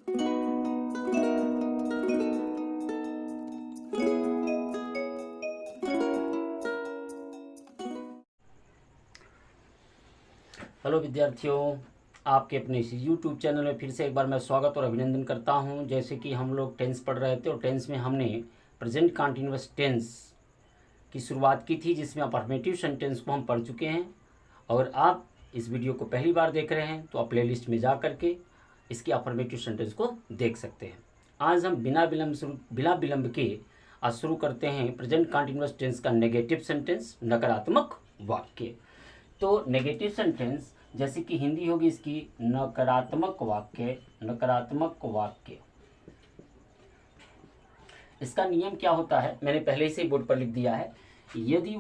Hello विद्यार्थियों, आपके अपने इस यूट्यूब चैनल में फिर से एक बार मैं स्वागत और अभिनंदन करता हूं। जैसे कि हम लोग टेंस पढ़ रहे थे और टेंस में हमने प्रेजेंट कंटिन्यूअस टेंस की शुरुआत की थी, जिसमें अफर्मेटिव सेंटेंस को हम पढ़ चुके हैं। और आप इस वीडियो को पहली बार देख रहे हैं तो आप प्लेलिस्ट में जा करके इसकी अफर्मेटिव सेंटेंस को देख सकते हैं। आज हम बिना विलंब के आज शुरू करते हैं प्रेजेंट कंटिन्यूअस टेंस का नेगेटिव सेंटेंस, नकारात्मक वाक्य। तो नेगेटिव सेंटेंस जैसे कि हिंदी होगी इसकी नकारात्मक वाक्य। नकारात्मक वाक्य, इसका नियम क्या होता है मैंने पहले से ही बोर्ड पर लिख दिया है। यदि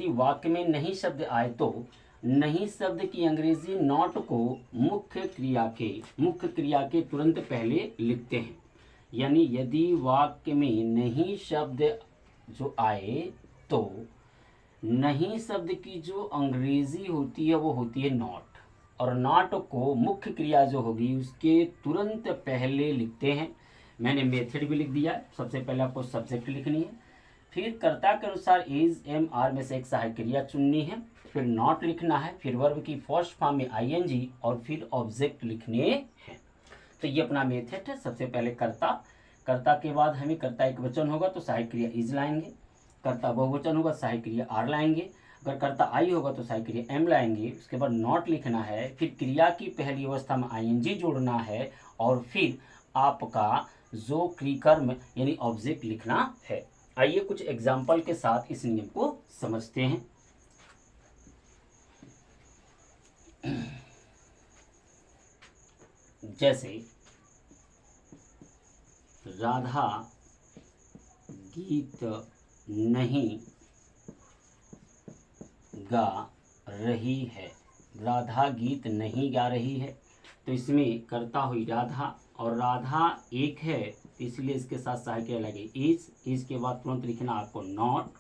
वाक्य में नहीं शब्द आए तो नहीं शब्द की अंग्रेजी नॉट को मुख्य क्रिया के तुरंत पहले लिखते हैं। यानी यदि वाक्य में नहीं शब्द जो आए तो नहीं शब्द की जो अंग्रेजी होती है वो होती है नॉट, और नॉट को मुख्य क्रिया जो होगी उसके तुरंत पहले लिखते हैं। मैंने मेथड भी लिख दिया है। सबसे पहले आपको सब्जेक्ट लिखनी है, फिर कर्ता के अनुसार इज एम आर में से एक सहायक क्रिया चुननी है, फिर नॉट लिखना है, फिर वर्ब की फर्स्ट फॉर्म में आईएनजी और फिर ऑब्जेक्ट लिखने हैं। तो ये अपना मेथड है। सबसे पहले कर्ता के बाद हमें कर्ता एक वचन होगा तो सहायक क्रिया इज लाएंगे, कर्ता बहुवचन होगा सहायक क्रिया आर लाएंगे, अगर कर्ता आई होगा तो सहायक क्रिया एम लाएंगे। उसके बाद नॉट लिखना है, फिर क्रिया की पहली अवस्था में आईएनजी जोड़ना है और फिर आपका जो क्रियकर्म यानी ऑब्जेक्ट लिखना है। आइए कुछ एग्जाम्पल के साथ इस नियम को समझते हैं। जैसे राधा गीत नहीं गा रही है। राधा गीत नहीं गा रही है, तो इसमें कर्ता हुई राधा और राधा एक है, इसलिए इसके साथ सहायक क्रिया लगे इज के बाद तुरंत लिखना आपको नॉट।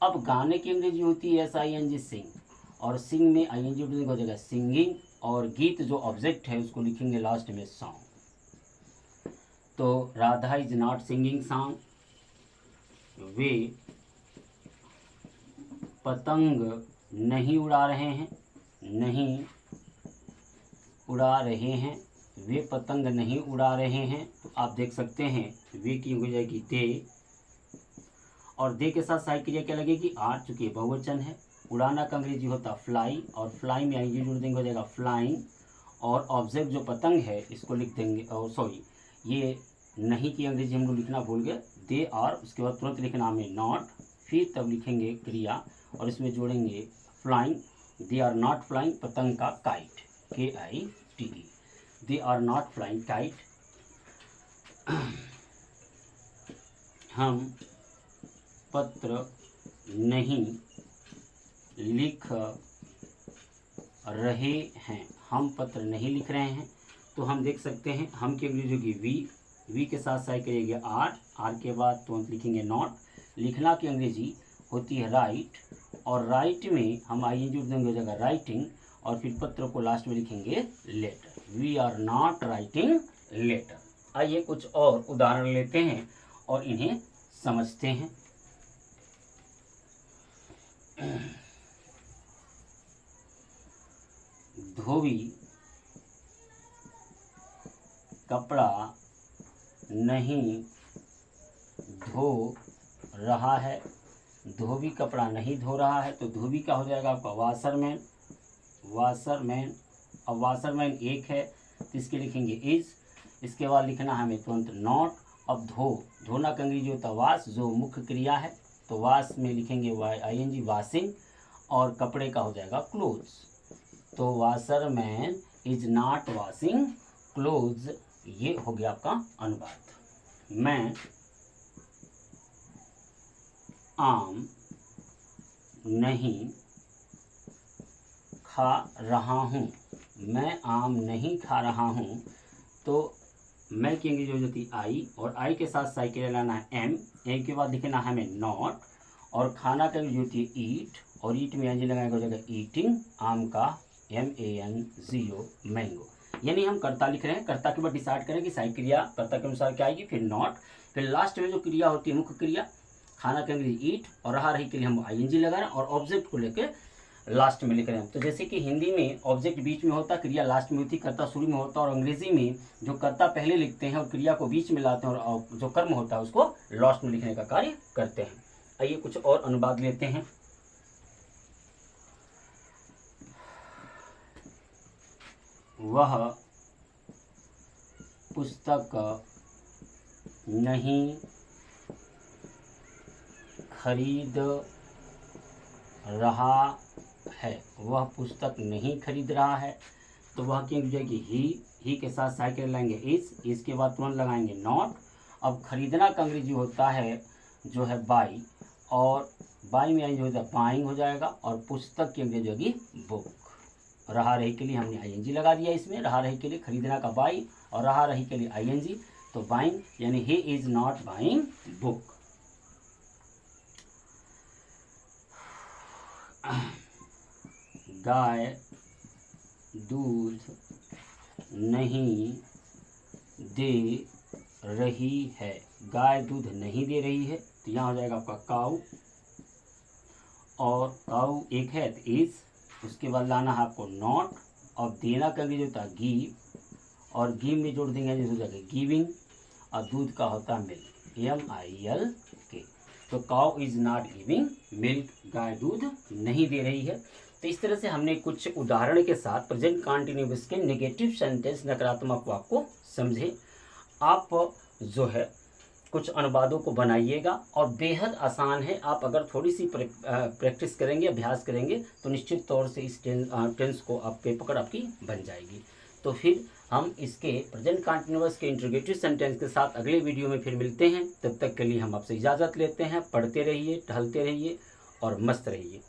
अब गाने की अंग्रेजी होती है SING सिंग, और सिंग में ING हो जाएगा सिंगिंग, और गीत जो ऑब्जेक्ट है उसको लिखेंगे लास्ट में सॉन्ग। तो Radha is not singing song, वे पतंग नहीं उड़ा रहे हैं, वे पतंग नहीं उड़ा रहे हैं। तो आप देख सकते हैं वे की हो जाएगी दे, और दे के साथ सहायक क्रिया क्या लगेगी आर, चूंकि ये बहुवचन है। उड़ाना का अंग्रेजी होता फ्लाई, और फ्लाई में आईएनजी जोड़ देंगे हो जाएगा फ्लाइंग, और ऑब्जेक्ट जो पतंग है इसको लिख देंगे, और सॉरी ये नहीं की अंग्रेजी हम लोग लिखना भूल गए, दे आर। उसके बाद तुरंत लिखना हमें नॉट, फिर तब लिखेंगे क्रिया और इसमें जोड़ेंगे flying. They are not flying पतंग का kite, KITE, they are not flying kite. हम पत्र नहीं लिख रहे हैं, हम पत्र नहीं लिख रहे हैं। तो हम देख सकते हैं हम की अंग्रेजी होगी वी के साथ सहायक करेंगे आर के बाद तुरंत लिखेंगे नॉट। लिखना की अंग्रेजी होती है राइट, और राइट में हम ING जोड़ देंगे हो जाएगा राइटिंग, और फिर पत्र को लास्ट में लिखेंगे letter. We are not writing letter. आइए कुछ और उदाहरण लेते हैं और इन्हें समझते हैं। धोबी कपड़ा नहीं धो रहा है, धोबी कपड़ा नहीं धो रहा है। तो धोबी का हो जाएगा आपका वाशरमैन। अब वाशरमैन एक है तो इसके लिखेंगे इज, इसके बाद लिखना है हमें तुरंत नॉट। अब धोना का अंग्रेजी होता वाश, जो मुख्य क्रिया है, तो वाश में लिखेंगे ING वाशिंग, और कपड़े का हो जाएगा क्लोथ्स। तो washerman is not washing clothes, ये हो गया आपका अनुवाद। मैं आम नहीं खा रहा हूँ, मैं आम नहीं खा रहा हूँ। तो मैं की अंग्रेजी हो जाती आई, और आई के साथ सहायक क्रिया लाना है एम के बाद लिखना है हमें नॉट, और खाना का अंग्रेजी होती है ईट, और ईट में ING लगाएगा हो जाएगा ईटिंग, आम का MANGO मैंगो। यानी हम कर्ता लिख रहे हैं, कर्ता के बाद डिसाइड करें कि सहायक क्रिया कर्ता के अनुसार क्या आएगी, फिर नॉट, फिर लास्ट में जो क्रिया होती है मुख्य क्रिया, खाना के अंग्रेजी ईट, और रहा रही के लिए हम आईएनजी लगा रहे हैं और ऑब्जेक्ट को लेकर लास्ट में लिख रहे हैं। तो जैसे कि हिंदी में ऑब्जेक्ट बीच में होता, क्रिया लास्ट में होती, कर्ता शुरू में होता, और अंग्रेजी में जो कर्ता पहले लिखते हैं और क्रिया को बीच में लाते हैं और जो कर्म होता है उसको लास्ट में लिखने का कार्य करते हैं। आइए कुछ और अनुवाद लेते हैं। वह पुस्तक नहीं खरीद रहा है, वह पुस्तक नहीं खरीद रहा है, तो वह क्या हो जाएगी ही के साथ साइकिल लाएंगे इस के बाद तुरंत लगाएंगे नॉट। अब खरीदना का अंग्रेजी होता है जो है बाई, और बाई में जो है बाइंग हो जाएगा, और पुस्तक की अंग्रेजी होगी बुक। रहा रही के लिए हमने आईएनजी लगा दिया इसमें, रहा रही के लिए खरीदना का बाई और रहा रही के लिए आईएनजी, तो बाइंग यानी he is not buying book. गाय दूध नहीं दे रही है, गाय दूध नहीं दे रही है, तो यहाँ हो जाएगा आपका काऊ, और काऊ एक है तो इज, उसके बाद लाना है आपको नॉट, और देना का भी जो होता है गिव, और गिव में जोड़ देंगे जैसे हो जाएगा गिविंग, और दूध का होता है मिल्क, MILK। तो cow is not giving milk, गाय दूध नहीं दे रही है। तो इस तरह से हमने कुछ उदाहरण के साथ प्रेजेंट कंटिन्यूअस के नेगेटिव सेंटेंस नकारात्मक वाक्य को समझे। आप जो है कुछ अनुवादों को बनाइएगा, और बेहद आसान है। आप अगर थोड़ी सी प्रैक्टिस करेंगे, अभ्यास करेंगे, तो निश्चित तौर से इस टेंस को आपके पकड़ आपकी बन जाएगी। तो फिर हम इसके प्रेजेंट कंटिन्यूअस के इंटरोगेटिव सेंटेंस के साथ अगले वीडियो में फिर मिलते हैं। तब तक के लिए हम आपसे इजाज़त लेते हैं। पढ़ते रहिए, टहलते रहिए और मस्त रहिए।